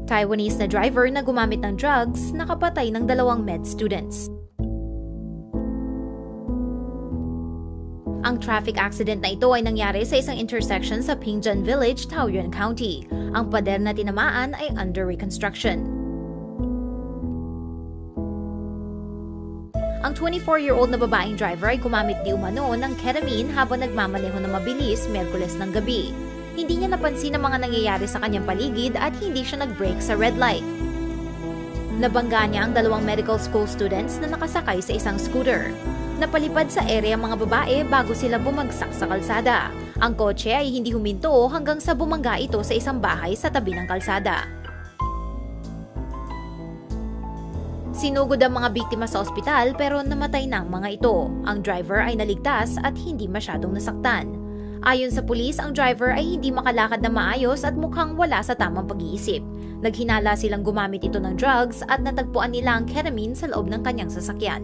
Taiwanese na driver na gumamit ng drugs nakapatay ng 2 med students. Ang traffic accident na ito ay nangyari sa isang intersection sa Pingzhen Village, Taoyuan County. Ang pader na tinamaan ay under reconstruction. Ang 24-year-old na babaeng driver ay gumamit di umano ng ketamine habang nagmamaneho na mabilis Miyerkules ng gabi. Hindi niya napansin ang mga nangyayari sa kanyang paligid at hindi siya nag-brake sa red light. Nabangga niya ang 2 medical school students na nakasakay sa isang scooter. Napalipad sa area ang mga babae bago sila bumagsak sa kalsada. Ang kotse ay hindi huminto hanggang sa bumangga ito sa isang bahay sa tabi ng kalsada. Sinugod ang mga biktima sa ospital pero namatay na ang mga ito. Ang driver ay naligtas at hindi masyadong nasaktan. Ayon sa pulis, ang driver ay hindi makalakad na maayos at mukhang wala sa tamang pag-iisip. Naghinala silang gumamit ito ng drugs at natagpuan nila ang ketamine sa loob ng kanyang sasakyan.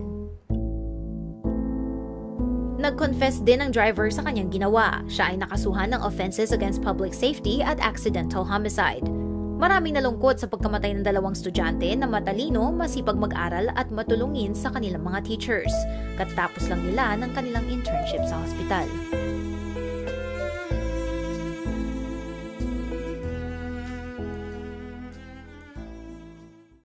Nag-confess din ang driver sa kanyang ginawa. Siya ay nakasuhan ng offenses against public safety at accidental homicide. Maraming nalungkot sa pagkamatay ng 2 estudyante na matalino, masipag mag-aral at matulungin sa kanilang mga teachers. Katapos lang nila ng kanilang internship sa hospital.